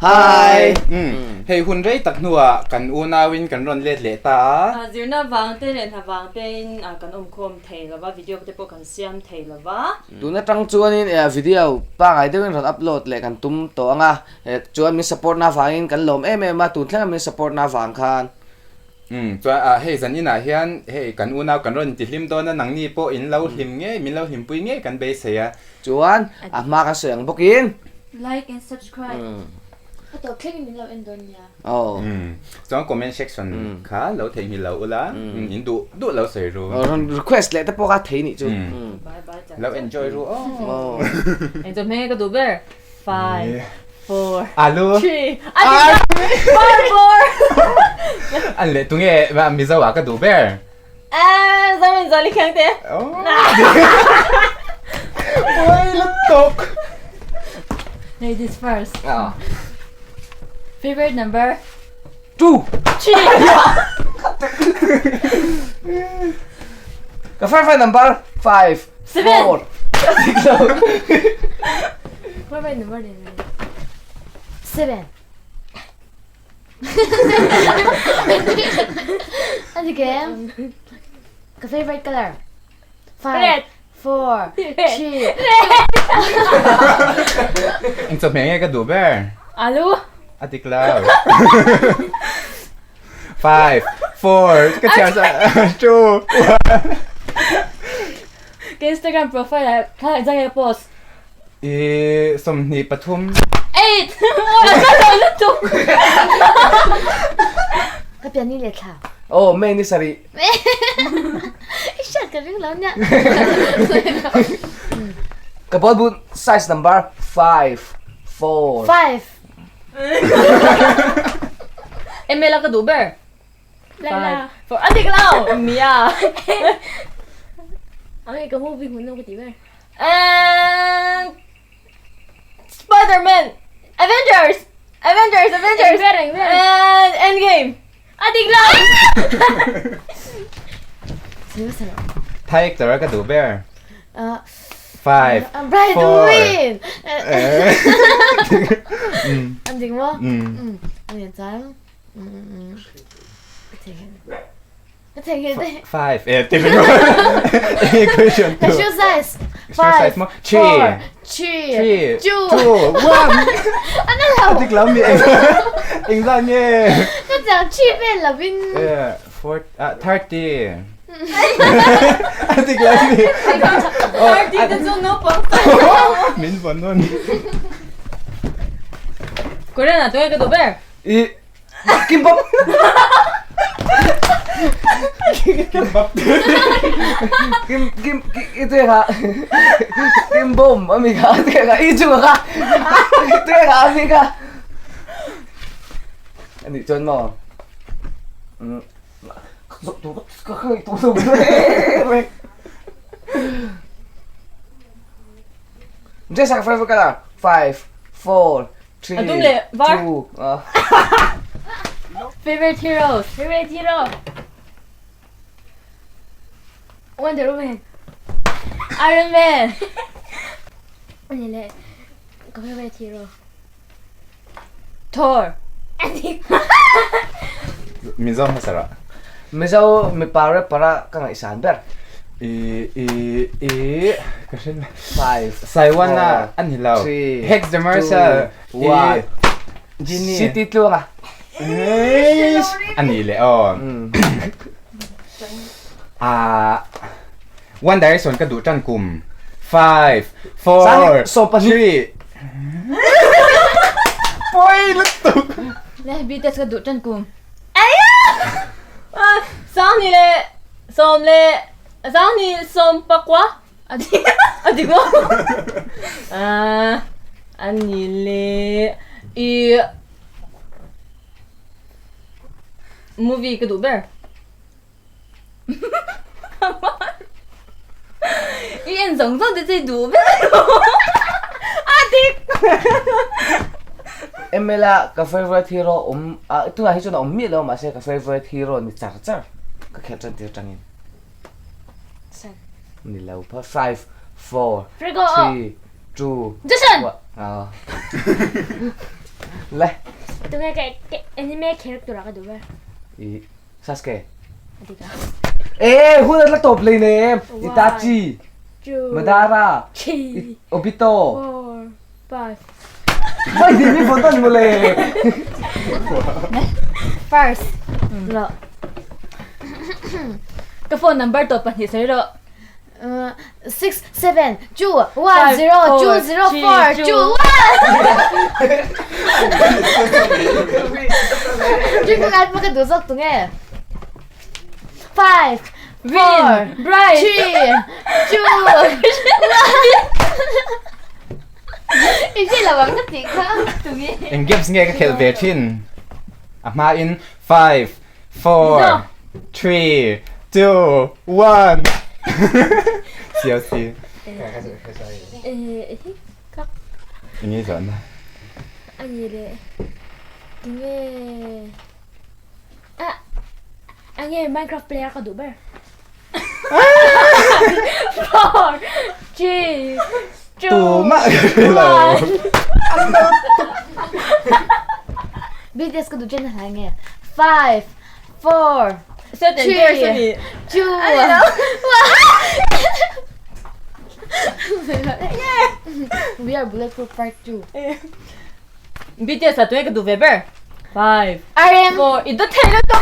Hi. Hey hun rei tak nuwa kan unawin kan ron let le ta. Zawhna wang te len hawang ten kan khom thei lawa video te po kan siam thei lawa. Tuna tang chuan in video pa ngai deuhin ron upload le kan tum to anga chuan mi support na wangin kan lom ma tu thlang mi support na wang khan. Chuan hey zan ina hian hey kan unaw kan ron ti hlim do na nang ni po in lo hlim nge min lo hlim pui nge kan be se ya. Chuan ma ka seng bokin. Like and subscribe. Ato click min lo endon ya. Oh. Chuan comment section kha lo thei mi lo ula. In du lo sei ru. Ron request le te po ka thei ni chu. Bye bye. Lo enjoy ru. Oh. And so me ka do ber. 5 4 Alo. 3 4 An le tunge ma mi zawa ka du ber. Zaman zali khang te. Oh. Oi lutuk. Ladies first. Ah. Favorite number? 2. 3. Ka favorite number 5. 7. 4. Favorite number din. 7. Ano game? Ka favorite color? 5 Red. 4 3 In so me ka du ber. Alo? Atiklaw. 5 4 ka chance 2 Ka Instagram profile ka jang post. som ni pathum 8. Ano lutuk? Ka piani le tha. Oh, may ni sari. Isya ka ring law niya. Ka ball size number 5. 4. 5. Emela ka duber. Lala. For adik lao. Mia. Ang ikaw movie mo nung katiber. And Spider-Man. Avengers. Very. And Endgame. Adik lao. Sino sa no? Thai ka ka du ber. 5 I'm bright to Four. win. Andik mo? Ang yan sa'yo? Take it. 5 tingnan mo. Equation 2 Shoe size. size 5 mo 4 3 3 2 1 Ano lang? Atiklaw mi Inglan nge 就讲去遍了宾 30 Atiklaw mi Party的中no pang Min bon nun Korean na tuwe ka to bear. Kimbap. Kim itu ya kak. Kim bom, amiga. Itu ya kak. Itu kak. Itu ya kak, amiga. Ini John mo. Just like favorite color. 5, 4, 3, Atum le, var. 2. Favorite heroes. Favorite hero. Wonder Woman. Iron Man. Ano le? Favorite hero. Thor. Minzong masara Misaw mi para kang isan ber. Kasi 5, Saiwan na anilaw 3, Hex the Marshal 1. Ginny City tlo ka. Anile One Direction ka du chan kum 5 4 So pa 3 Boy lutuk Le BTS ka dutan kum. Sang ni le som pakwa. Adik mo. Anile movie ka duber. Iyan zong zong de duber. Adik. Emela ka favorite hero ito nga hiso na ummi lo mase ka favorite hero ni Char ka khetran ti tangin. San. Ni law pa 5 4 Frigo. 3 2 Jason. 1. le tụi nghe cái anime character cái đúng không i Sasuke đi cả ê hôn là top lên em Itachi Madara chi Obito 4 5 ไม่ดีมีฝนต้นมาเลย first rồi cái phone number tốt bạn thì thấy rồi 6 7 2 1 0 2 0 4 2 1 chúng tôi ăn một cái đồ dốc tụi nghe 5 4 bright 3 2 ý chỉ là bằng cái gì khác tụi nghe em gives nghe cái khel về thiên mà in 5 4 3 2 1 siêu siêu anh nghĩ rồi anh gì đấy tụi nghe à anh nghe Minecraft player có đủ bơ 4 3 tù mạ BTS có đủ trên này nghe 5 4 sao đến đây sao nhỉ 2 We are Blackpool Part 2 BTS là tụi cái đủ về bờ 5 RM 4 ít đó thấy nó tốt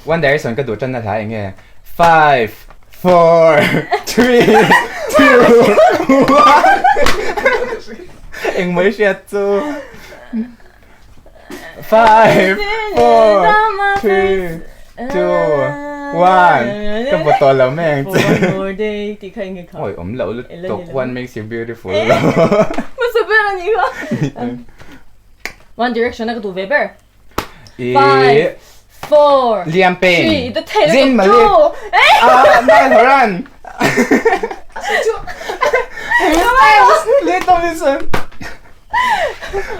One Direction cái đồ chân là thấy nghe 5 4 3 2 1 anh mới sẽ chú 5 4 3 2 1 cái bộ to lắm mẹ More day thì khai người ôi ấm lẩu tục one makes you beautiful mà sao biết là như vậy One Direction là cái đủ về bờ ý 4 liam pain ít đó thấy nó Jin Malik tốt Mai Horan Little Wilson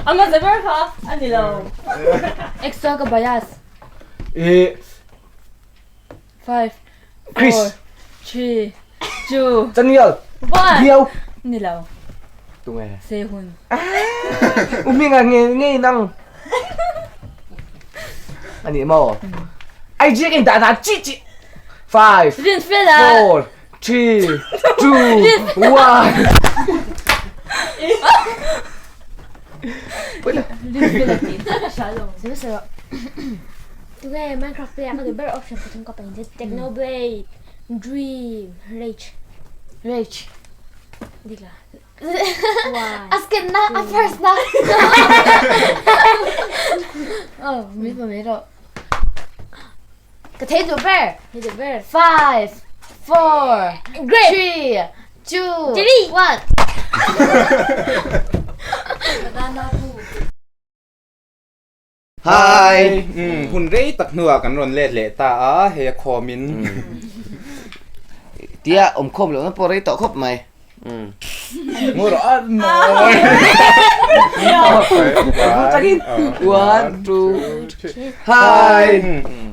anh mà sẽ bờ hả anh đi đâu Extra cái bias ý 5 Chris 4 3 2 chân nhiều 1 nhiều đi đâu tụi nghe xe hôn mình nghe năng anh đi mò ai giết anh đã chị 5 Riêng phê là 4 3 2 1 Riêng phê là gì sao rồi Dễ sợ tụi nghe Minecraft player có đủ bơ option của chúng có bằng Technoblade Dream Rage đi cả Askin na at first na biết rồi cái thế đủ bơ 5 4 3 2 1 hi hun rei tak nuwa kan ron let le ta a he khomin tia khom lo na po rei to khop mày ngồi đó no Chakin 1 2 hi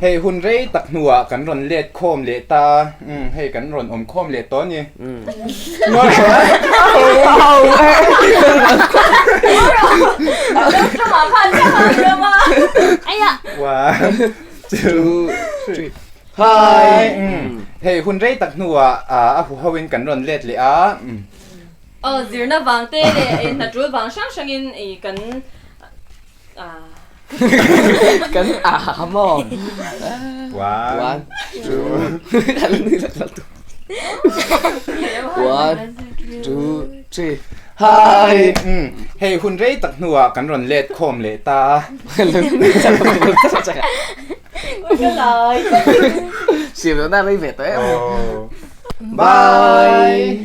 he hun rei tak nuwa kan ron let khom le ta he kan ron khom le to ni ngồi đó干嘛看这吗哎呀 1 2 hi he hun rei tak nuwa a hu hawin kan ron let le a giờ nó vàng tê để nó chuột vàng sáng sáng in cần cắn mò 1 1 2 1 2 hi he hun rei tak nuwa kan ron let khom le ta cái lời xỉu nó ra đây về tới em oh bye